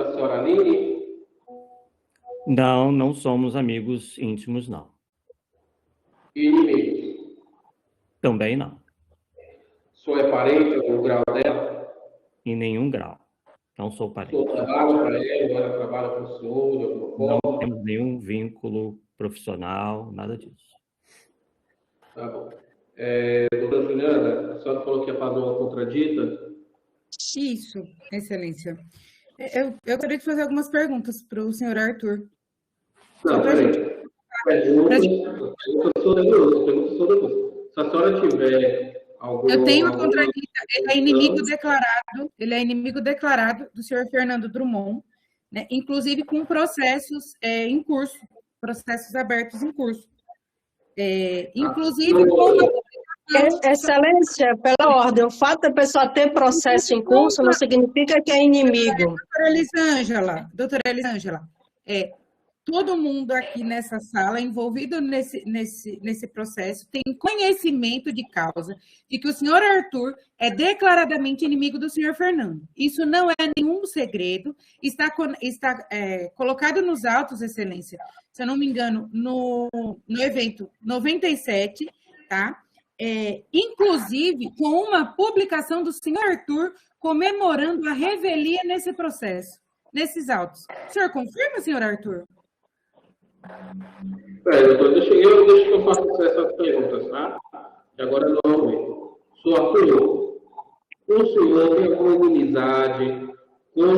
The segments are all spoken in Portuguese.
da senhora Aline? Não, não somos amigos íntimos, não. E inimigos? Também não. O senhor é parente ou grau dela? Em nenhum grau. Não sou parente. O senhor trabalha para ela, ou ela trabalha para o senhor, de alguma forma? Não temos nenhum vínculo profissional, nada disso. Tá bom. Doutora Juliana, a senhora falou que ia fazer uma contradita? Isso, Excelência. Eu gostaria de fazer algumas perguntas para o senhor Arthur. Não, peraí. Pergunta sobre depois. Se a senhora tiver algum... Eu tenho uma contradita. Ele é inimigo declarado do senhor Fernando Drummond, né? Inclusive com processos em curso, processos abertos em curso. Inclusive com... Excelência, pela ordem, o fato da pessoa ter processo em curso não significa que é inimigo. Doutora Elisângela, todo mundo aqui nessa sala envolvido nesse processo tem conhecimento de causa de que o senhor Arthur é declaradamente inimigo do senhor Fernando. Isso não é nenhum segredo, está colocado nos autos, Excelência, se eu não me engano, no evento 97, tá? Inclusive com uma publicação do senhor Arthur comemorando a revelia nesse processo, nesses autos. O senhor confirma, senhor Arthur? Doutor, deixa que eu faça essas perguntas, tá? E agora não. Senhor Arthur, o senhor tem alguma inimizade com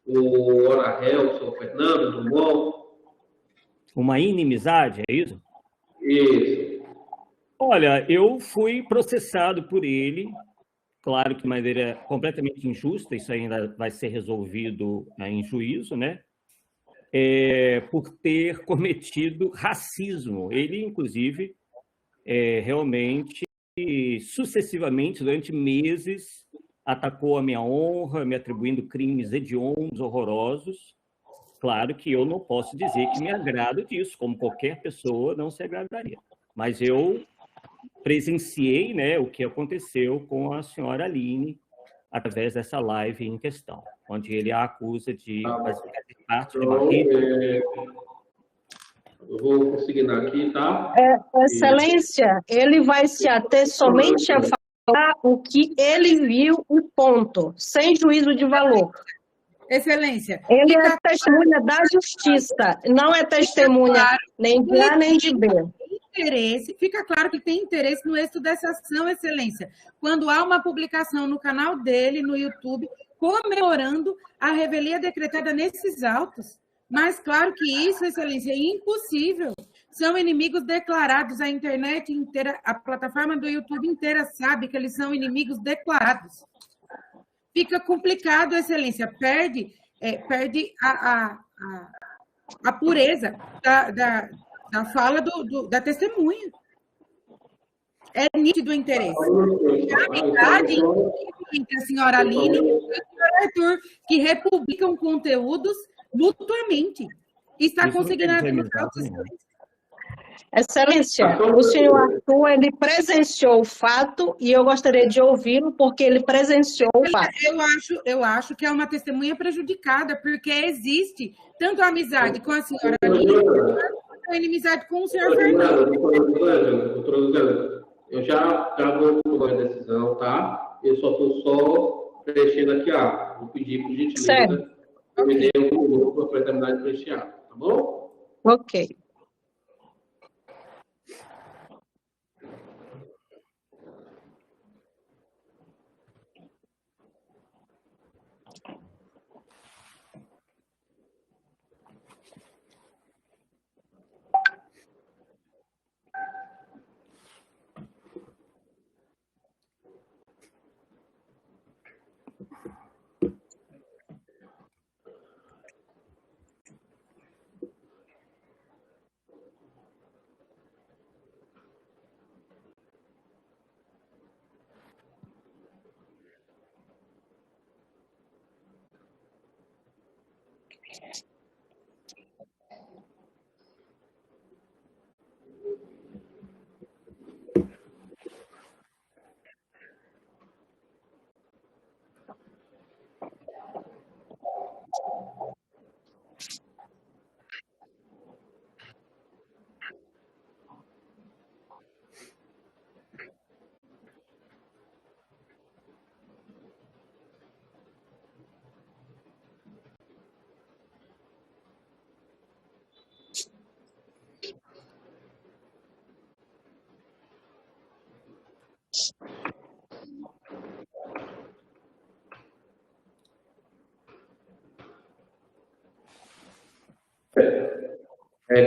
o Orahel, o senhor Fernando Drummond? Uma inimizade, é isso? Isso. Olha, eu fui processado por ele, claro que de maneira completamente injusta, isso ainda vai ser resolvido em juízo, né? Por ter cometido racismo. Ele, inclusive, realmente, sucessivamente, durante meses, atacou a minha honra, me atribuindo crimes hediondos, horrorosos. Claro que eu não posso dizer que me agrado disso, como qualquer pessoa não se agradaria. Mas eu presenciei, né, o que aconteceu com a senhora Aline através dessa live em questão, onde ele a acusa de fazer parte de uma rede. Eu vou consignar aqui, tá? Excelência, ele vai se ater somente a falar o que ele viu e ponto, sem juízo de valor. Excelência. Ele é testemunha da justiça, não é testemunha nem de A nem de B. Fica claro que tem interesse no êxito dessa ação, Excelência, quando há uma publicação no canal dele, no YouTube, comemorando a revelia decretada nesses autos. Mas claro que isso, Excelência, é impossível. São inimigos declarados, a internet inteira, a plataforma do YouTube inteira sabe que eles são inimigos declarados. Fica complicado, Excelência, perde a pureza da fala da testemunha. É nítido o interesse. A amizade entre a senhora Aline e o senhor Arthur, que republicam conteúdos mutuamente. Está consignado nos autos. Excelência, o senhor Arthur, ele presenciou o fato e eu gostaria de ouvi-lo porque ele presenciou o fato. Eu acho que é uma testemunha prejudicada, porque existe tanto a amizade com a senhora Aline quanto a inimizade com o senhor Fernando. Doutora, eu já vou tomar a decisão, tá? Eu só estou preenchendo aqui a. Vou pedir, por gentileza, me dê um minuto para terminar de preencher, tá bom? Ok.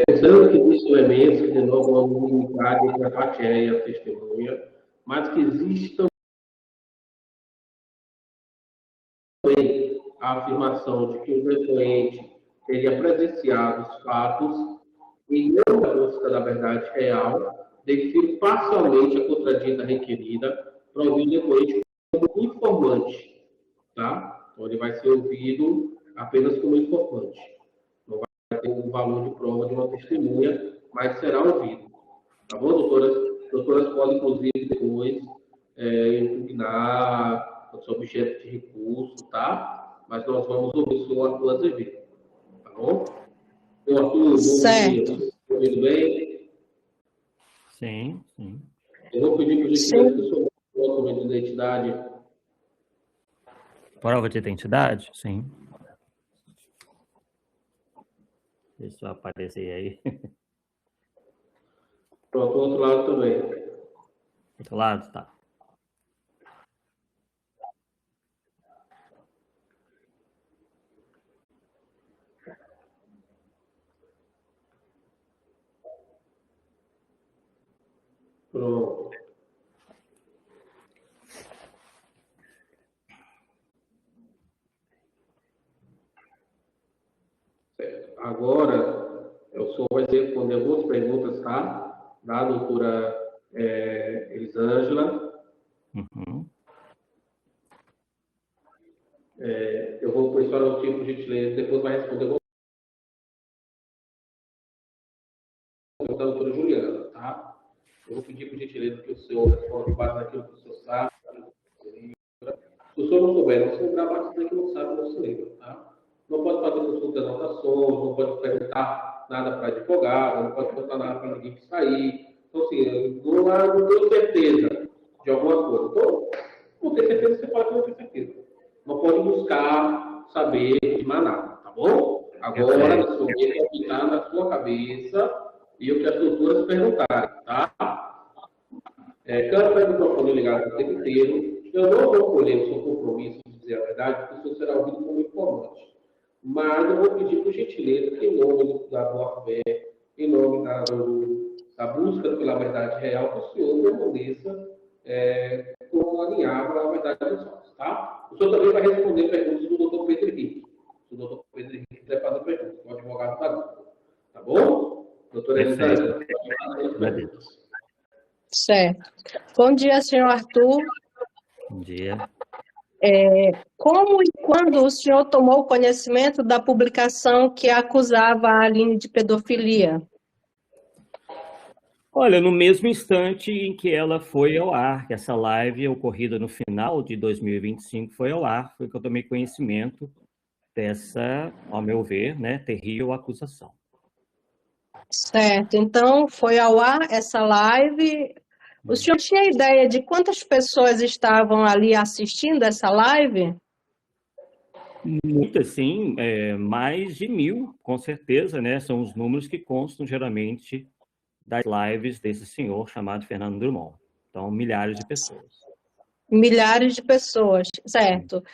Considerando que existem elementos que denotam uma unanimidade entre a plateia e a testemunha, mas que existe também a afirmação de que o depoente teria presenciado os fatos e não a busca da verdade real, define parcialmente a contradita requerida para ouvir o depoente como informante, tá? Então, ele vai ser ouvido apenas como informante. Não vai ter o valor de prova de uma testemunha, mas será ouvido. Tá bom, doutoras? Doutoras podem, inclusive, depois impugnar o seu objeto de recurso, tá? Mas nós vamos ouvir o senhor Arthur Azevedo. Tá bom? Senhor Arthur, bom dia. Está ouvindo bem? Sim, sim. Eu vou pedir para o senhor que o senhor prova de identidade. Prova de identidade? Sim. Deixa eu aparecer aí. Pronto, do outro lado também. Outro lado? Tá. Pronto. Certo. Agora, o senhor vai responder algumas perguntas, tá? Da doutora Elisângela. Uhum. Eu vou pôr só o tipo de gentileza, depois vai responder algumas perguntas da doutora Juliana, tá? Eu vou pedir por gentileza que o senhor responda base naquilo que o senhor sabe. Se o senhor não souber, não se lembrar base naquilo que não sabe, não se lembra, tá? Não pode fazer consulta de anotações, não pode perguntar nada para advogado, não pode perguntar nada para ninguém que sair. Então, assim, não tenho certeza de alguma coisa. Então, não tem certeza, você pode não ter certeza. Não pode buscar saber de mais nada, tá bom? Agora, na sua vida, é ficar na sua cabeça e o que as doutoras perguntarem, tá? Câmera do microfone ligado o tempo inteiro. Eu não vou colher o seu compromisso de dizer a verdade, porque o senhor será ouvido como informante. Mas eu vou pedir, por gentileza, que em nome da boa-fé, em nome da busca pela verdade real, que o senhor permaneça como alinhado à verdade dos fatos, tá? O senhor também vai responder perguntas do doutor Pedro Henrique. Se o doutor Pedro Henrique quiser fazer perguntas, o advogado da dúvida. Tá bom? Doutora Elisângela, certo. Bom dia, senhor Arthur. Bom dia. Como e quando o senhor tomou conhecimento da publicação que acusava a Aline de pedofilia? Olha, no mesmo instante em que ela foi ao ar, que essa live ocorrida no final de 2025 foi ao ar, foi que eu tomei conhecimento dessa, ao meu ver, né, terrível acusação. Certo. Então, foi ao ar essa live. O senhor tinha ideia de quantas pessoas estavam ali assistindo essa live? Muitas, sim, mais de 1.000, com certeza, né? São os números que constam geralmente das lives desse senhor chamado Fernando Drummond. Então, milhares de pessoas. Milhares de pessoas, certo.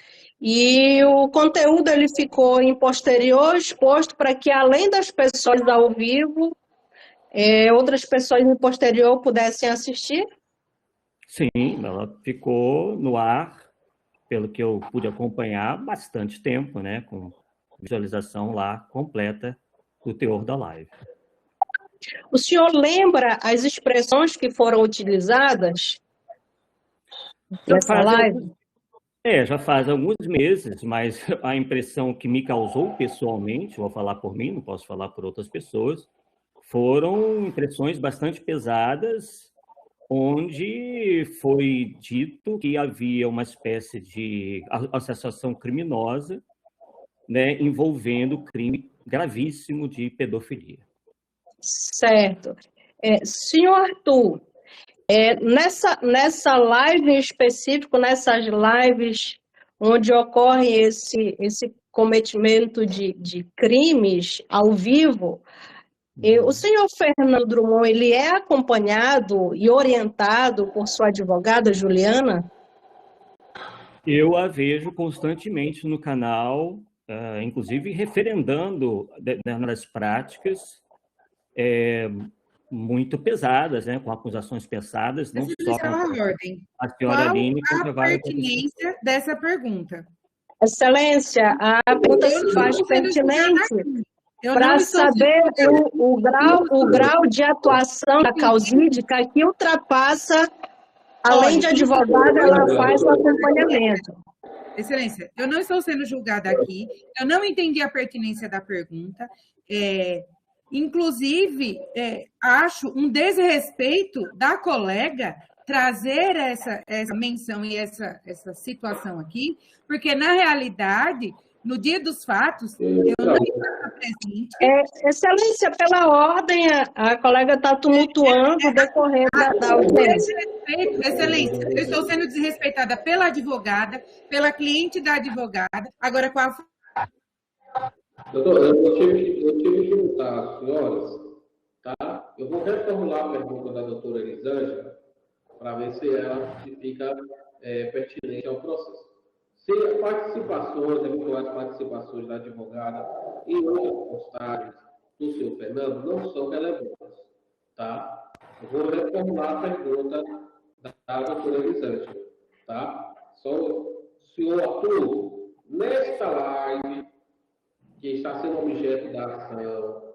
E o conteúdo ele ficou em posterior exposto para que, além das pessoas ao vivo, outras pessoas em posterior pudessem assistir? Sim, ela ficou no ar, pelo que eu pude acompanhar, bastante tempo, né? Com visualização lá completa do teor da live. O senhor lembra as expressões que foram utilizadas nessa live? Já faz alguns meses, mas a impressão que me causou pessoalmente, vou falar por mim, não posso falar por outras pessoas, foram impressões bastante pesadas, onde foi dito que havia uma espécie de associação criminosa, né, envolvendo crime gravíssimo de pedofilia. Certo. Senhor Arthur, nessa live em específico, nessas lives onde ocorre esse cometimento de crimes ao vivo, o senhor Fernando Drummond, ele é acompanhado e orientado por sua advogada, Juliana? Eu a vejo constantemente no canal, inclusive referendando nas práticas muito pesadas, né, com acusações pesadas, não só contra ordem. a senhora Aline, qual a pertinência dessa pergunta? Excelência, a pergunta se faz pertinente para saber o grau de atuação da causídica que ultrapassa, além de advogada, ela faz o acompanhamento. Excelência, eu não estou sendo julgada aqui, eu não entendi a pertinência da pergunta, inclusive, acho um desrespeito da colega trazer essa menção e essa situação aqui, porque, na realidade, no dia dos fatos, eu não estava presente. Excelência, pela ordem, a colega está tumultuando o decorrer da audiência. Excelência, eu estou sendo desrespeitada pela advogada, pela cliente da advogada, agora com a... Doutor, eu tive que juntar, senhoras, tá? Eu vou reformular a pergunta da doutora Elisângela para ver se ela fica pertinente ao processo. Se as participações, eventuais participações da advogada em outras postagens do senhor Fernando não são relevantes, tá? Eu vou reformular a pergunta da doutora Elisângela, tá? Só, senhor Arthur, nesta live que está sendo objeto da ação,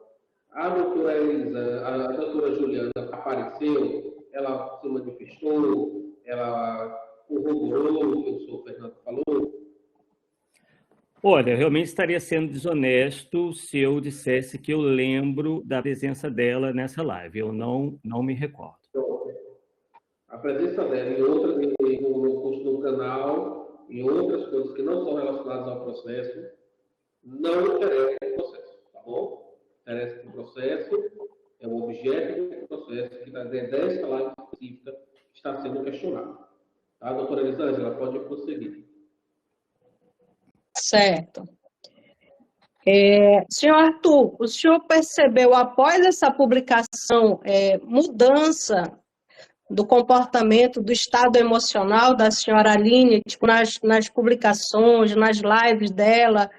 a doutora Juliana apareceu, ela se manifestou, ela corroborou o que o senhor Fernando falou? Olha, eu realmente estaria sendo desonesto se eu dissesse que eu lembro da presença dela nessa live. Eu não me recordo. A presença dela no canal, em outras coisas que não são relacionadas ao processo, não interessa o processo, tá bom? Interessa o processo, é o objeto do processo que, desta live específica, está sendo questionado. A doutora Elisângela pode prosseguir. Certo. Senhor Arthur, o senhor percebeu, após essa publicação, mudança do comportamento, do estado emocional da senhora Aline, tipo, nas publicações, nas lives dela?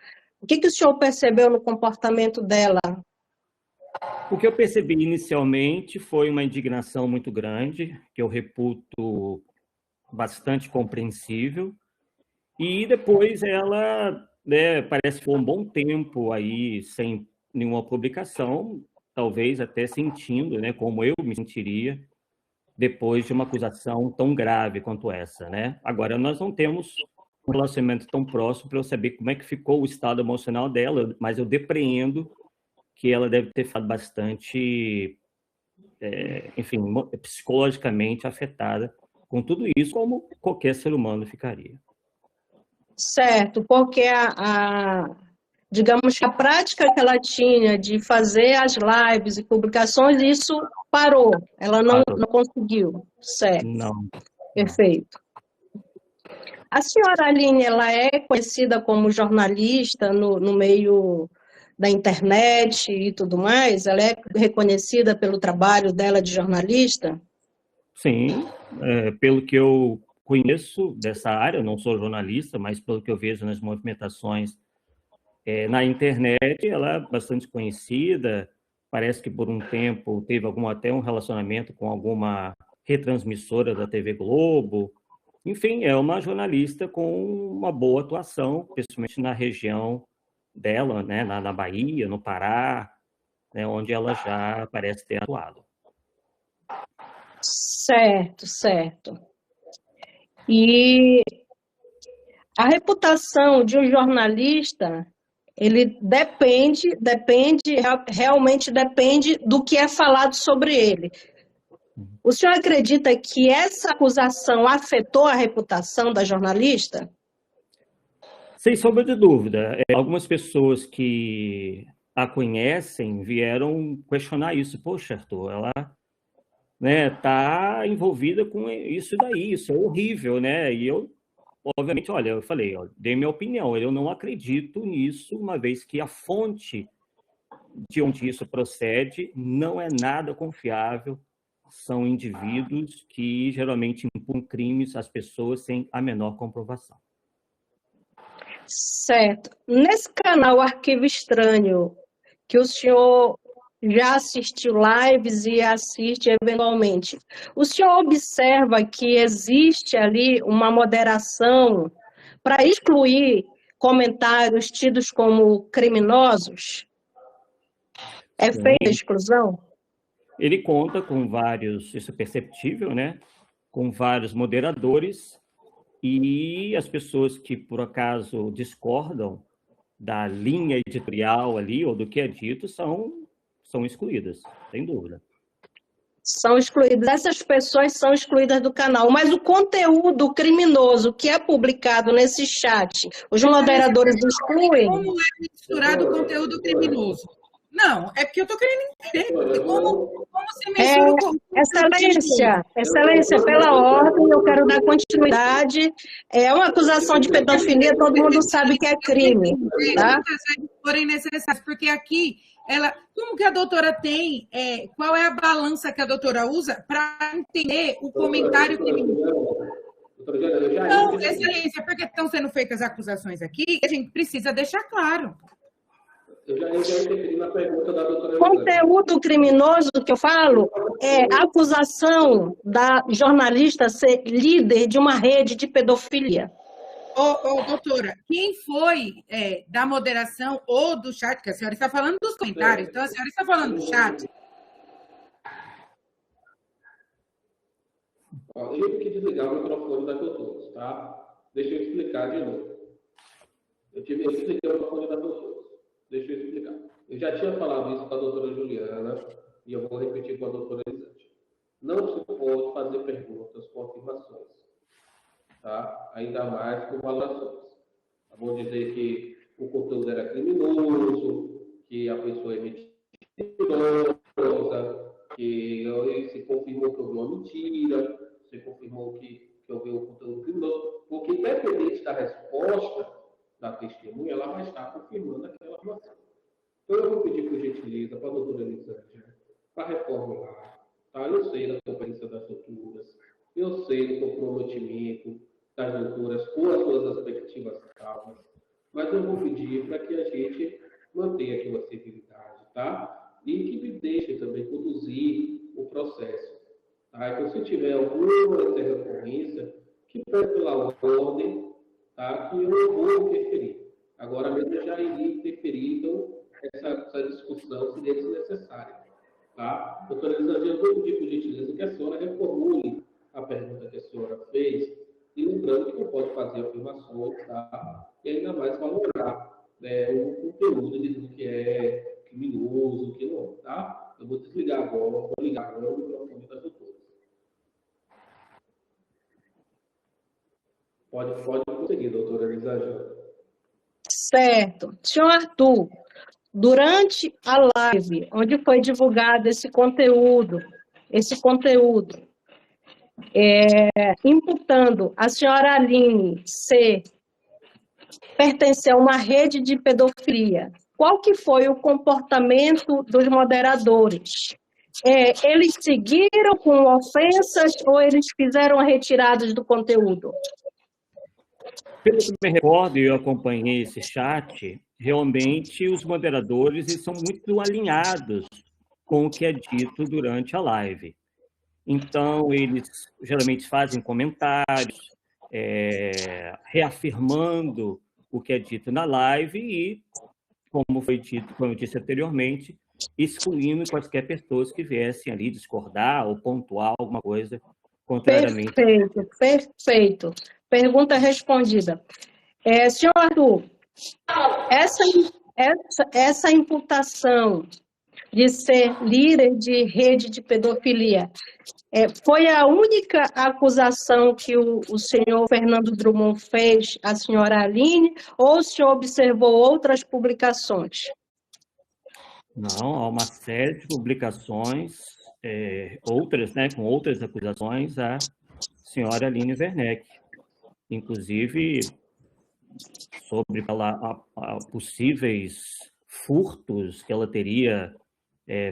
O que o senhor percebeu no comportamento dela? O que eu percebi inicialmente foi uma indignação muito grande, que eu reputo bastante compreensível, e depois ela, parece que foi um bom tempo aí sem nenhuma publicação, talvez até sentindo, como eu me sentiria depois de uma acusação tão grave quanto essa, Agora, nós não temos um relacionamento tão próximo para eu saber como é que ficou o estado emocional dela, mas eu depreendo que ela deve ter ficado bastante, enfim, psicologicamente afetada com tudo isso, como qualquer ser humano ficaria. Certo, porque digamos que a prática que ela tinha de fazer as lives e publicações, isso parou, ela não conseguiu. Certo. Não. Perfeito. A senhora Aline, ela é conhecida como jornalista no meio da internet e tudo mais? Ela é reconhecida pelo trabalho dela de jornalista? Sim, pelo que eu conheço dessa área, eu não sou jornalista, mas pelo que eu vejo nas movimentações na internet, ela é bastante conhecida, parece que por um tempo teve até um relacionamento com alguma retransmissora da TV Globo. Enfim, é uma jornalista com uma boa atuação, principalmente na região dela, na Bahia, no Pará, onde ela já parece ter atuado. Certo, certo. E a reputação de um jornalista, ele realmente depende do que é falado sobre ele. O senhor acredita que essa acusação afetou a reputação da jornalista? Sem sombra de dúvida. Algumas pessoas que a conhecem vieram questionar isso. Poxa, Arthur, ela está envolvida com isso daí, isso é horrível, E eu, obviamente, olha, eu falei, dei minha opinião, eu não acredito nisso, uma vez que a fonte de onde isso procede não é nada confiável, são indivíduos que geralmente imputam crimes às pessoas sem a menor comprovação. Certo. Nesse canal Arquivo Estranho, que o senhor já assistiu lives e assiste eventualmente, o senhor observa que existe ali uma moderação para excluir comentários tidos como criminosos? É feita a exclusão? Ele conta com vários, isso é perceptível, né? Com vários moderadores, e as pessoas que, por acaso, discordam da linha editorial ali, ou do que é dito, são excluídas, sem dúvida. São excluídas. Essas pessoas são excluídas do canal, mas o conteúdo criminoso que é publicado nesse chat, os moderadores excluem? Como é misturado o conteúdo criminoso? Não, é porque eu estou querendo entender como se mistura o conteúdo Excelência, pela ordem, eu quero dar continuidade. É uma acusação de pedofilia, todo mundo sabe que é crime, tá? Se forem necessários, porque aqui, como que a doutora tem, qual é a balança que a doutora usa para entender o comentário criminoso? Não, excelência, porque estão sendo feitas acusações aqui, a gente precisa deixar claro. Eu já interferi na pergunta da doutora. Conteúdo criminoso que eu falo é a acusação da jornalista ser líder de uma rede de pedofilia. Doutora, quem foi da moderação ou do chat, que a senhora está falando dos comentários, então a senhora está falando do chat. Eu tive que desligar o microfone da doutora, tá? Deixa eu explicar de novo. Eu tive que desligar o microfone da doutora. Deixa eu explicar. Eu já tinha falado isso com a doutora Juliana e eu vou repetir com a doutora Elisângela. Não se pode fazer perguntas com afirmações, tá? Ainda mais com valorações. Vou dizer que o conteúdo era criminoso, que a pessoa é mentirosa, que se confirmou que houve uma mentira, se confirmou que houve um conteúdo criminoso, porque independente da resposta da testemunha, ela vai estar confirmando aquela informação. Então, eu vou pedir, por gentileza, para a doutora Elisângela, para reformular. Tá? Eu sei da competência das doutoras, eu sei do comprometimento das doutoras com as suas respectivas causas, mas eu vou pedir para que a gente mantenha aqui uma civilidade, tá? E que me deixe também conduzir o processo. Tá? Então, se tiver alguma intercorrência, que foi pela ordem, tá? Que eu não vou interferir. Agora mesmo eu já iria interferir, então essa discussão seria desnecessária. Tá? Doutora Elisângela, eu vou pedir, por gentileza, que a senhora reformule a pergunta que a senhora fez, e lembrando que não pode fazer afirmações, tá? E ainda mais valorar o conteúdo, dizendo que é criminoso, que não, tá? Eu vou desligar agora, vou ligar agora o microfone das doutoras. Pode conseguir, doutora Elisângela. Certo. Senhor Arthur, durante a live, onde foi divulgado esse conteúdo, imputando a senhora Aline pertencer a uma rede de pedofilia, qual que foi o comportamento dos moderadores? Eles seguiram com ofensas ou eles fizeram retiradas do conteúdo? Pelo que me recordo, e eu acompanhei esse chat, realmente os moderadores eles são muito alinhados com o que é dito durante a live. Então, eles geralmente fazem comentários, reafirmando o que é dito na live e, como foi dito, como eu disse anteriormente, excluindo quaisquer pessoas que viessem ali discordar ou pontuar alguma coisa contrariamente. Perfeito. Pergunta respondida. Senhor Arthur, essa imputação de ser líder de rede de pedofilia foi a única acusação que o senhor Fernando Drummond fez à senhora Aline, ou o senhor observou outras publicações? Não, há uma série de publicações, outras, né, com outras acusações à senhora Aline Werneck, inclusive sobre possíveis furtos que ela teria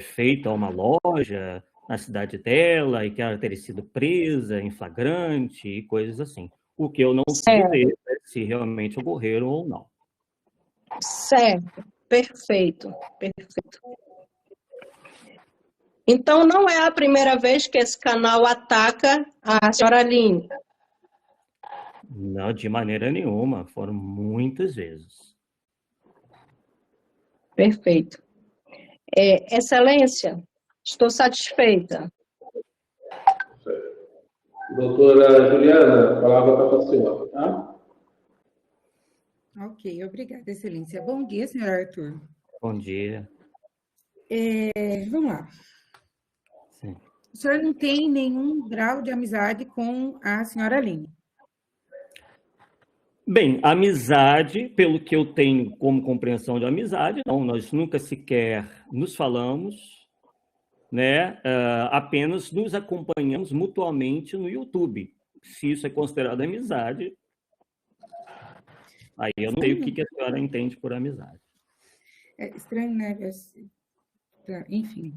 feito a uma loja na cidade dela e que ela teria sido presa em flagrante e coisas assim. O que eu não pude ver se realmente ocorreram ou não. Certo, perfeito, perfeito. Então, não é a primeira vez que esse canal ataca a senhora Aline? Não, de maneira nenhuma, foram muitas vezes. Perfeito. Excelência, estou satisfeita. Doutora Juliana, a palavra está para a senhora, tá? Ok, obrigada, excelência. Bom dia, senhor Arthur. Bom dia. Vamos lá. Sim. O senhor não tem nenhum grau de amizade com a senhora Aline? Bem, amizade, pelo que eu tenho como compreensão de amizade, não, nós nunca sequer nos falamos, né? Apenas nos acompanhamos mutuamente no YouTube. Se isso é considerado amizade, aí eu não sei o que a senhora entende por amizade. É estranho, né? Enfim.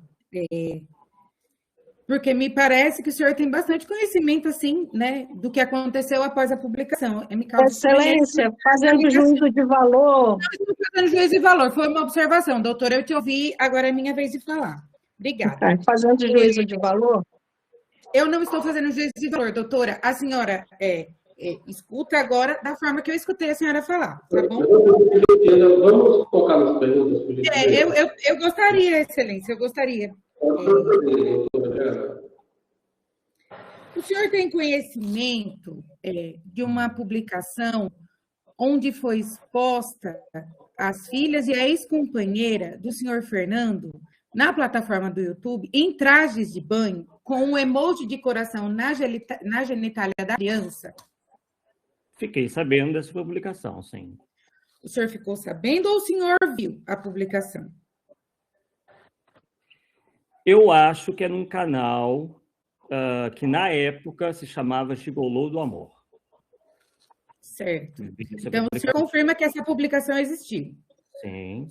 Porque me parece que o senhor tem bastante conhecimento, assim, né, do que aconteceu após a publicação. Me causa Excelência, fazendo juízo de valor. Não estou fazendo juízo de valor, foi uma observação. Doutora, eu te ouvi, agora é minha vez de falar. Obrigada. Fazendo juízo de valor? Eu não estou fazendo juízo de valor, doutora. A senhora escuta agora da forma que eu escutei a senhora falar, tá bom? Vamos focar nas perguntas, por gentileza. Eu gostaria, excelência, eu gostaria. O senhor tem conhecimento de uma publicação onde foi exposta as filhas e a ex-companheira do senhor Fernando na plataforma do YouTube em trajes de banho com um emoji de coração na genitália da criança? Fiquei sabendo dessa publicação, sim. O senhor ficou sabendo ou o senhor viu a publicação? Eu acho que é num canal que, na época, se chamava Gigolô do Amor. Certo. Então, o senhor confirma que essa publicação existiu? Sim,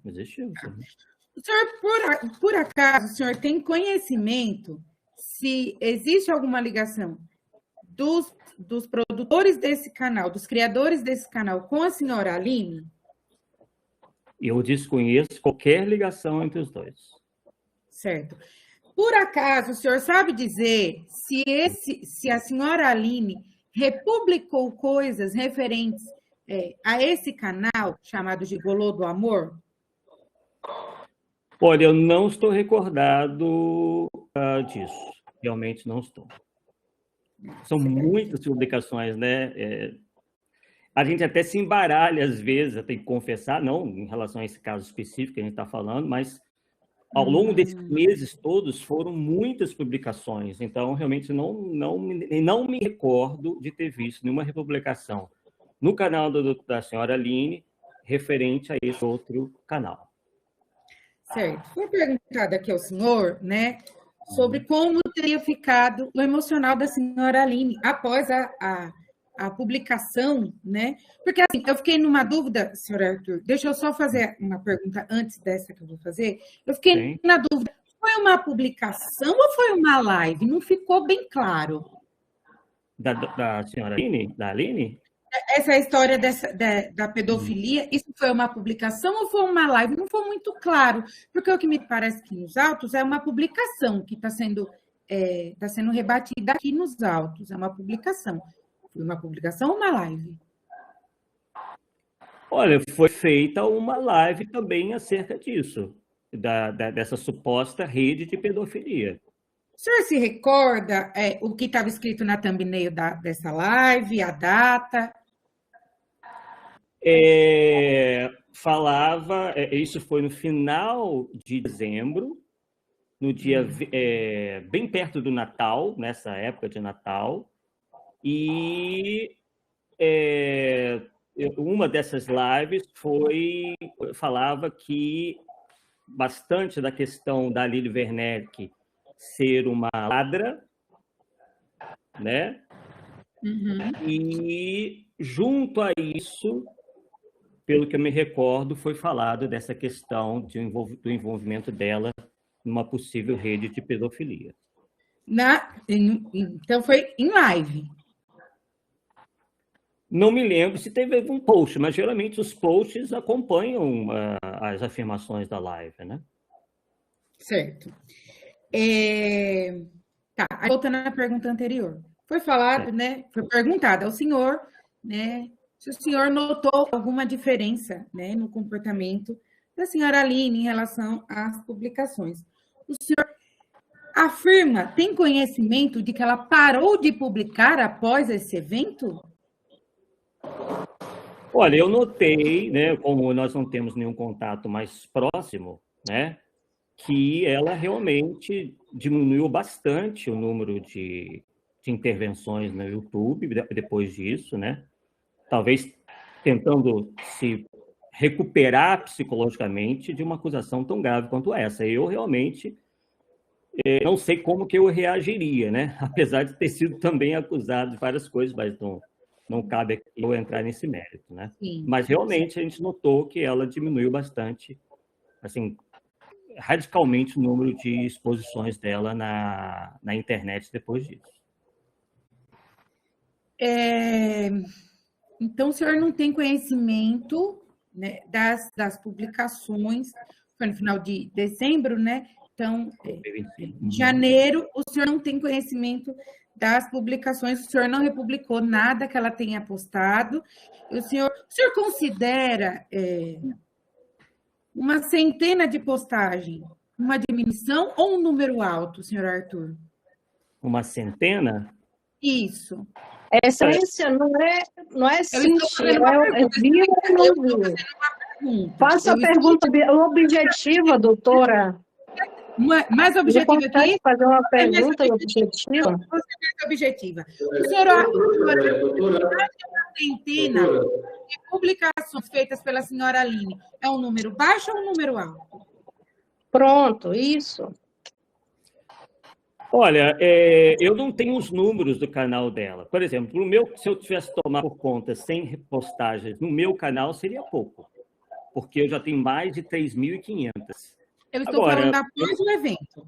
existiu. Sim. O senhor, por acaso, o senhor tem conhecimento se existe alguma ligação dos produtores desse canal, dos criadores desse canal, com a senhora Aline? Eu desconheço qualquer ligação entre os dois. Certo. Por acaso, o senhor sabe dizer se a senhora Aline republicou coisas referentes a esse canal chamado Gigolô do Amor? Olha, eu não estou recordado disso. Realmente não estou. São muitas publicações, né? A gente até se embaralha às vezes, eu tenho que confessar, não em relação a esse caso específico que a gente está falando, mas ao longo desses meses todos foram muitas publicações, então realmente não me recordo de ter visto nenhuma republicação no canal da senhora Aline referente a esse outro canal. Certo. Foi perguntado aqui ao senhor, né, sobre como teria ficado o emocional da senhora Aline após a publicação, né? Porque, assim, eu fiquei numa dúvida, senhor Arthur, deixa eu só fazer uma pergunta antes dessa que eu vou fazer. Eu fiquei na dúvida, foi uma publicação ou foi uma live? Não ficou bem claro. Da senhora Aline? Da Aline? Essa história da pedofilia, isso foi uma publicação ou foi uma live? Não foi muito claro, porque o que me parece que nos autos é uma publicação que está sendo rebatida aqui nos autos, é uma publicação. Foi uma publicação ou uma live? Olha, foi feita uma live também acerca disso, dessa suposta rede de pedofilia. O senhor se recorda o que estava escrito na thumbnail dessa live, a data? Isso foi no final de dezembro, no dia bem perto do Natal, nessa época de Natal, e uma dessas lives falava que bastante da questão da Lili Werneck ser uma ladra, né? E junto a isso, pelo que eu me recordo, foi falado dessa questão do envolvimento dela numa possível rede de pedofilia. Então foi em live. Não me lembro se teve um post, mas geralmente os posts acompanham as afirmações da live, né? Certo. Tá, voltando à pergunta anterior. Foi falado, né? Foi perguntado ao senhor, né? Se o senhor notou alguma diferença, né, no comportamento da senhora Aline em relação às publicações. O senhor afirma, tem conhecimento de que ela parou de publicar após esse evento? Olha, eu notei, né, como nós não temos nenhum contato mais próximo, né, que ela realmente diminuiu bastante o número de intervenções no YouTube depois disso, né? Talvez tentando se recuperar psicologicamente de uma acusação tão grave quanto essa. Eu realmente não sei como que eu reagiria, né? Apesar de ter sido também acusado de várias coisas, mas não cabe aqui eu entrar nesse mérito, né? Sim. Mas realmente a gente notou que ela diminuiu bastante, assim, radicalmente o número de exposições dela na internet depois disso. Então, o senhor não tem conhecimento, né, das publicações, foi no final de dezembro, né? Então, em janeiro, o senhor não tem conhecimento das publicações, o senhor não republicou nada que ela tenha postado. O senhor considera uma centena de postagens uma diminuição ou um número alto, senhor Arthur? Uma centena? Isso. Excelência não é sentir, é vir ou não vir. Faça a pergunta objetiva, doutora. Mais objetiva aqui? Fazer uma pergunta objetiva? Objetiva. O senhor acha que uma centena de publicações feitas pela senhora Aline é um número baixo ou um número alto? Pronto, isso. Olha, eu não tenho os números do canal dela. Por exemplo, se eu tivesse tomar por conta 100 repostagens no meu canal, seria pouco, porque eu já tenho mais de 3.500. Eu estou falando após o evento.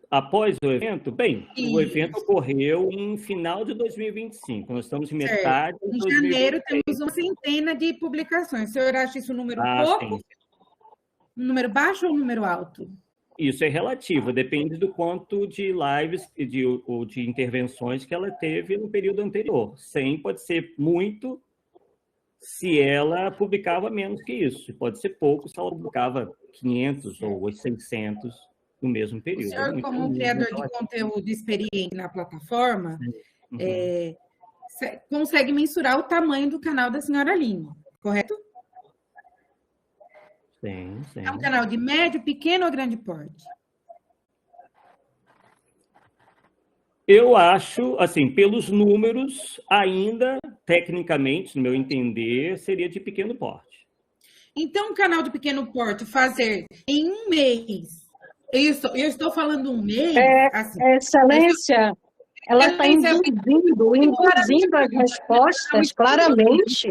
Após o evento? Bem, o evento ocorreu em final de 2025. Nós estamos em metade de 2026. Em janeiro, temos uma centena de publicações. O senhor acha isso um número pouco? Sim. Um número baixo ou um número alto? Isso é relativo, depende do quanto de lives ou de intervenções que ela teve no período anterior. 100 pode ser muito se ela publicava menos que isso. Pode ser pouco se ela publicava 500 ou 600 no mesmo período. O senhor, como criador de conteúdo experiente na plataforma, consegue mensurar o tamanho do canal da senhora Aline, correto? Sim. É um canal de médio, pequeno ou grande porte? Eu acho, assim, pelos números, ainda, tecnicamente, no meu entender, seria de pequeno porte. Então, um canal de pequeno porte fazer em um mês, eu estou falando um mês... Assim, Excelência, ela está induzindo as respostas claramente.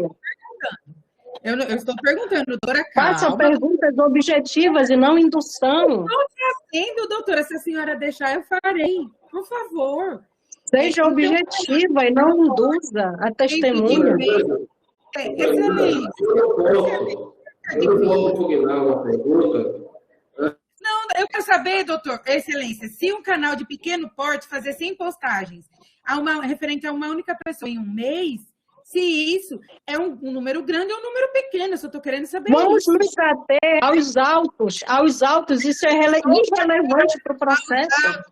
Eu estou perguntando, doutora, calma. Faça perguntas objetivas e não indução. Estou fazendo, doutora. Se a senhora deixar, eu farei. Por favor. Seja objetiva e não induza a testemunha. Excelente. Eu posso combinar uma pergunta? Não, eu quero saber, doutor, excelência, se um canal de pequeno porte fazer 100 postagens referente a uma única pessoa em um mês, se isso é um número grande ou um número pequeno, eu só estou querendo saber. Vamos nos ater aos autos, isso é irrelevante para o processo.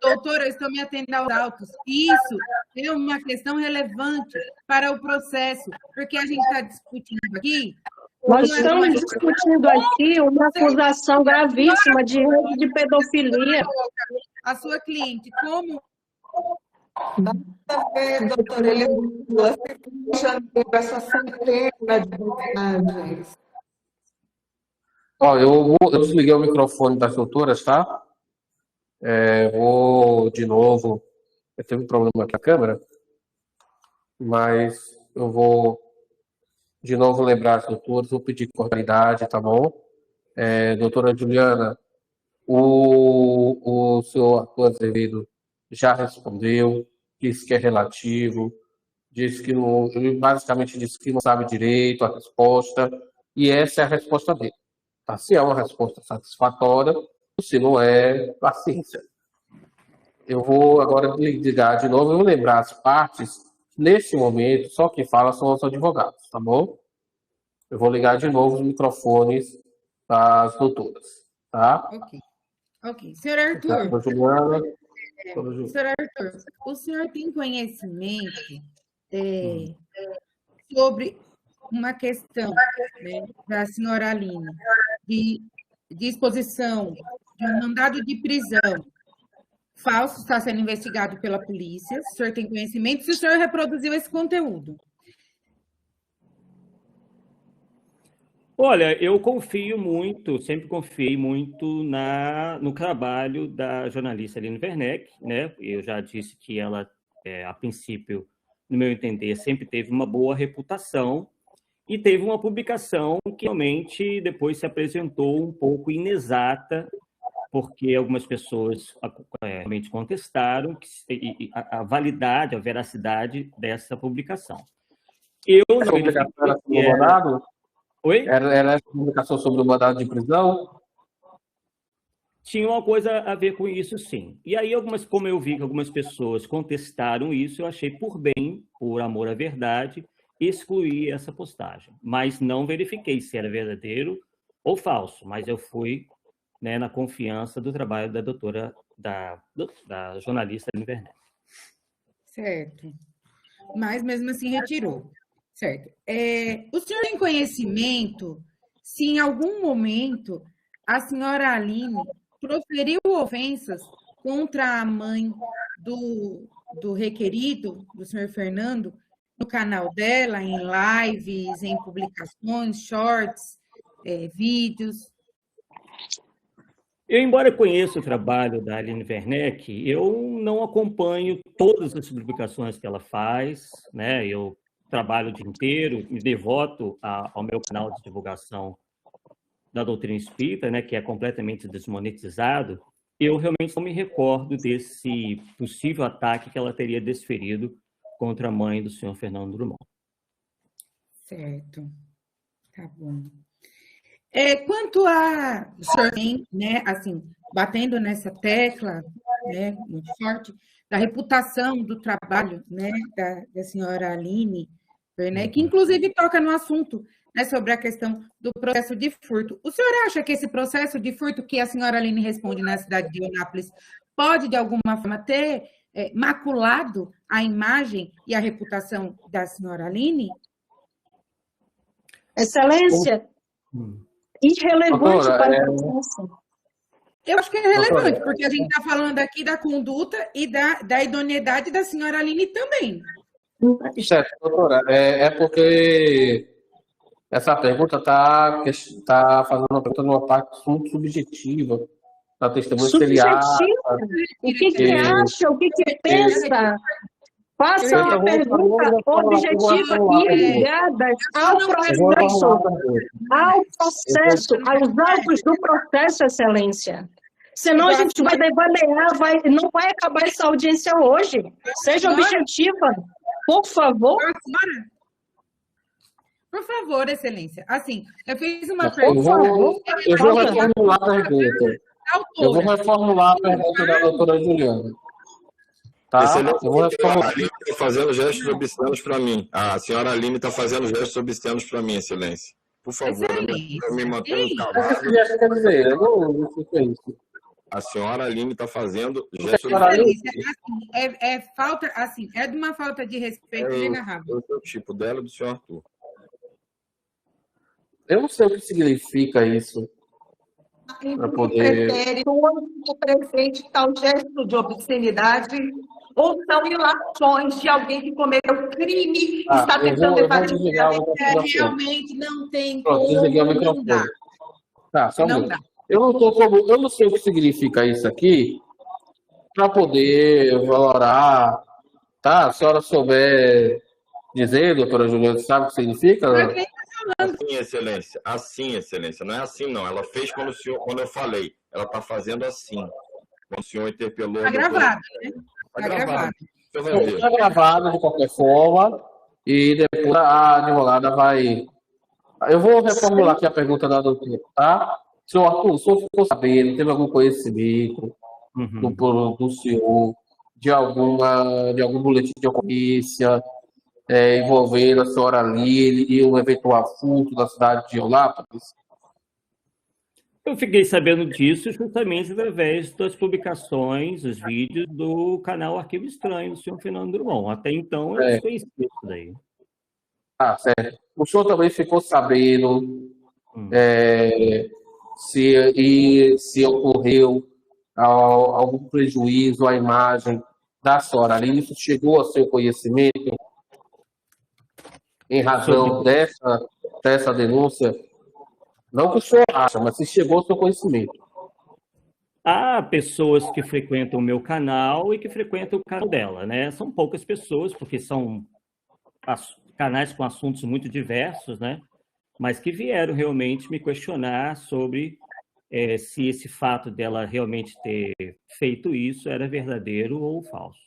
Doutora, eu estou me atendendo aos autos. Isso é uma questão relevante para o processo, porque a gente está discutindo aqui. Nós estamos discutindo aqui uma acusação gravíssima de rede de pedofilia. A sua cliente, como... Doutora, ele essa centena de mensagens. Eu desliguei o microfone das doutoras, tá? Vou de novo. Eu tenho um problema aqui com a câmera, mas eu vou de novo lembrar as doutoras, vou pedir cordialidade, tá bom? Doutora Juliana, o senhor Arthur Azevedo já respondeu, disse que é relativo, disse que não, ele basicamente disse que não sabe direito a resposta, e essa é a resposta dele. Tá? Se é uma resposta satisfatória, se não é, paciência. Eu vou agora ligar de novo, eu vou lembrar as partes. Nesse momento, só quem fala são os advogados, tá bom? Eu vou ligar de novo os microfones das doutoras, tá? Ok. Senhor Arthur, Juliana. senhor Arthur, o senhor tem conhecimento sobre uma questão, né, da senhora Aline, de disposição de um mandado de prisão falso, está sendo investigado pela polícia? O senhor tem conhecimento? Se o senhor reproduziu esse conteúdo? Olha, eu confio muito, sempre confiei muito no trabalho da jornalista Aline Werneck, né? Eu já disse que ela, a princípio, no meu entender, sempre teve uma boa reputação e teve uma publicação que realmente depois se apresentou um pouco inexata, porque algumas pessoas realmente contestaram a validade, a veracidade dessa publicação. Eu não verifiquei. Oi? Era essa publicação sobre o mandado de prisão? Tinha uma coisa a ver com isso, sim. E aí, como eu vi que algumas pessoas contestaram isso, eu achei por bem, por amor à verdade, excluir essa postagem. Mas não verifiquei se era verdadeiro ou falso, mas eu fui, né, na confiança do trabalho da doutora, da jornalista Aline Werneck. Certo. Mas mesmo assim retirou. Certo. O senhor tem conhecimento se em algum momento a senhora Aline proferiu ofensas contra a mãe do requerido, do senhor Fernando, no canal dela, em lives, em publicações, shorts, vídeos? Eu, embora conheça o trabalho da Aline Werneck, eu não acompanho todas as publicações que ela faz, né? Eu trabalho o dia inteiro, me devoto ao meu canal de divulgação da doutrina espírita, né, que é completamente desmonetizado. Eu realmente não me recordo desse possível ataque que ela teria desferido contra a mãe do senhor Fernando Drummond. Certo. Tá bom. Quanto a... O senhor vem, né, assim, batendo nessa tecla, né, muito forte, da reputação do trabalho, né, da senhora Aline, né, que inclusive toca no assunto, né, sobre a questão do processo de furto. O senhor acha que esse processo de furto que a senhora Aline responde na cidade de Eunápolis pode, de alguma forma, ter maculado a imagem e a reputação da senhora Aline? Excelência, irrelevante para a processo. Eu acho que é relevante, porque a gente está falando aqui da conduta e da idoneidade da senhora Aline também. Certo, doutora. É porque essa pergunta está fazendo uma pergunta numa parte muito subjetiva da testemunha seriada. O que acha? O que pensa? Faça uma pergunta objetiva e ligada ao processo, aos autos do processo, Excelência. Senão a gente vai devanear, não vai acabar essa audiência hoje. Seja objetiva, por favor. Por favor, Excelência. Assim, eu fiz uma pergunta. Eu vou reformular a pergunta. Eu vou reformular a pergunta da doutora Juliana. Tá? Excelente. A Aline está fazendo gestos obscenos para mim. A senhora Aline está fazendo gestos obscenos para mim, Excelência. Por favor, eu me mantenho calado. Eu não sei isso. A senhora Aline está fazendo gestos obscenos. Falta, assim, é de uma falta de respeito inenarrável. É o tipo dela e do senhor Arthur. Eu não sei o que significa isso. Para poder... o presente tal gesto de obscenidade ou são ilações de alguém que cometeu crime e está tentando levar realmente não tem como. Desliguei o microfone. Tá, só um minuto. Eu não sei o que significa isso aqui para poder valorar. Tá? A senhora souber dizer, doutora Juliana, sabe o que significa? Assim, Excelência. Assim, Excelência. Não é assim, não. Ela fez quando eu falei. Ela está fazendo assim. Quando o senhor interpelou... Está gravado, né? Está gravado. Está gravado de qualquer forma e depois a advogada vai... Eu vou reformular aqui a pergunta da doutora, tá? Senhor Arthur, o senhor ficou sabendo, teve algum conhecimento do senhor de algum boletim de ocorrência envolvendo a senhora Aline e um eventual furto na cidade de Eunápolis? Eu fiquei sabendo disso justamente através das publicações, os vídeos do canal Arquivo Estranho, do senhor Fernando Drummond. Até então, eu desconhecia isso daí. Ah, certo. O senhor também ficou sabendo se ocorreu algum prejuízo à imagem da senhora Aline? Isso chegou ao seu conhecimento em razão dessa denúncia? Não que o senhor acha, mas se chegou ao seu conhecimento. Há pessoas que frequentam o meu canal e que frequentam o canal dela, né? São poucas pessoas, porque são canais com assuntos muito diversos, né? Mas que vieram realmente me questionar sobre se esse fato dela realmente ter feito isso era verdadeiro ou falso.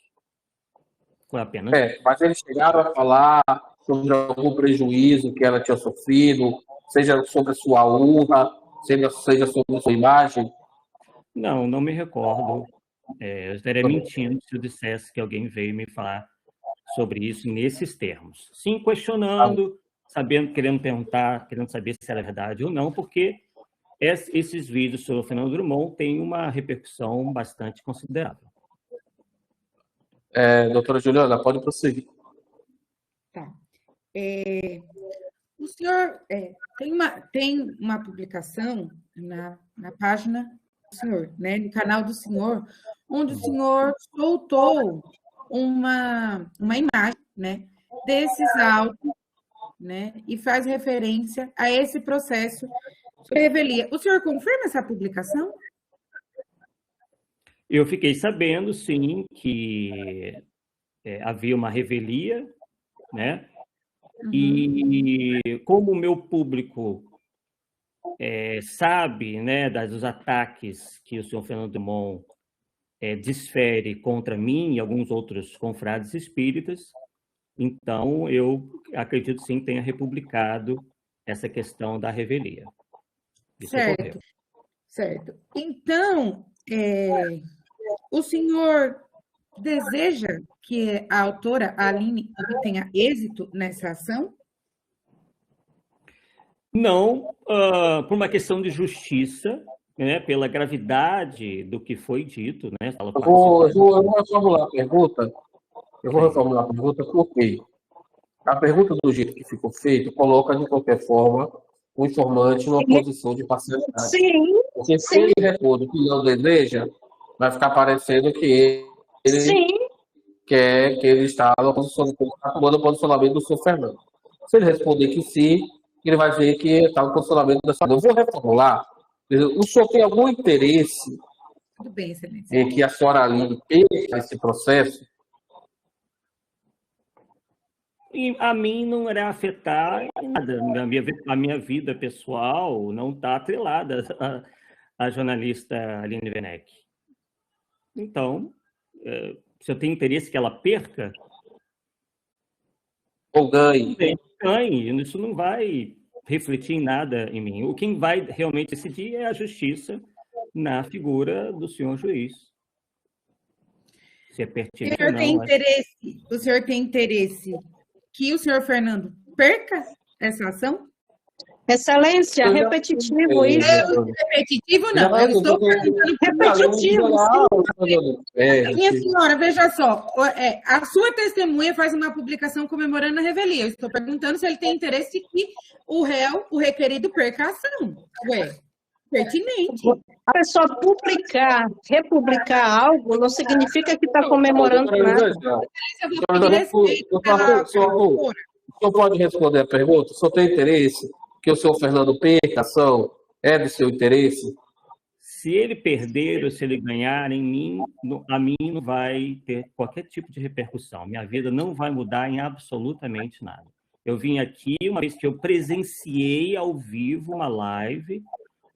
Foi apenas... Mas eles chegaram a falar sobre algum prejuízo que ela tinha sofrido, seja sobre a sua honra, seja sobre a sua imagem? Não, não me recordo. Eu estaria mentindo se eu dissesse que alguém veio me falar sobre isso nesses termos. Sim, questionando, querendo perguntar, querendo saber se era verdade ou não, porque esses vídeos sobre o Fernando Drummond têm uma repercussão bastante considerável. Doutora Juliana, pode prosseguir. Tá. O senhor tem uma publicação na página do senhor, né, no canal do senhor, onde o senhor soltou uma imagem, né, desses autos, né, e faz referência a esse processo de revelia. O senhor confirma essa publicação? Eu fiquei sabendo, sim, que havia uma revelia, né? E como o meu público sabe, né, dos ataques que o senhor Fernando Drummond desfere contra mim e alguns outros confrades espíritas, então eu acredito sim que tenha republicado essa questão da revelia. Isso ocorreu. Certo. Então, o senhor deseja que a autora Aline obtenha êxito nessa ação? Não, por uma questão de justiça, né, pela gravidade do que foi dito. Né, eu vou reformular a pergunta. Porque a pergunta do jeito que ficou feito coloca, de qualquer forma, o informante numa posição de parcialidade. Sim. Porque se ele responde que não deseja, vai ficar parecendo que ele quer que ele está atuando no posicionamento do senhor Fernando. Se ele responder que sim, ele vai dizer que está no posicionamento da senhora. Eu vou reformular. O senhor tem algum interesse em que a senhora Aline perca esse processo? E a mim não irá afetar nada. A minha vida pessoal não está atrelada à jornalista Aline Werneck. Então, se eu tenho interesse que ela perca... Ou ganhe. Ganhe. Isso não vai refletir em nada em mim. Quem vai realmente decidir é a justiça na figura do senhor juiz. Se é pertinente ou não. O senhor tem interesse que o senhor Fernando perca essa ação? Excelência, repetitivo isso. Repetitivo não, eu estou perguntando repetitivo. Minha senhora, veja só, a sua testemunha faz uma publicação comemorando a revelia. Eu estou perguntando se ele tem interesse que o réu, o requerido, perca a ação. Pertinente. A pessoa republicar algo não significa que está comemorando nada. O senhor pode responder a pergunta? O senhor tem interesse que o senhor Fernando perca a ação? É do seu interesse? Se ele perder ou se ele ganhar, a mim não vai ter qualquer tipo de repercussão. Minha vida não vai mudar em absolutamente nada. Eu vim aqui, uma vez que eu presenciei ao vivo uma live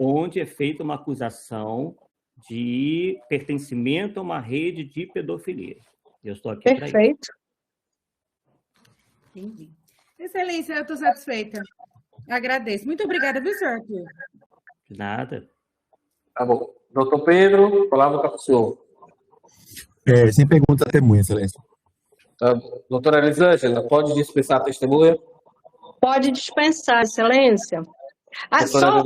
onde é feita uma acusação de pertencimento a uma rede de pedofilia. Eu estou aqui para isso. Perfeito. Entendi. Excelência, eu estou satisfeita. Agradeço. Muito obrigada, viu, senhor Arthur? De nada. Tá bom. Doutor Pedro, palavra para o senhor. Sem pergunta, testemunha, excelência. Doutora Elisângela, pode dispensar a testemunha? Pode dispensar, excelência. Doutora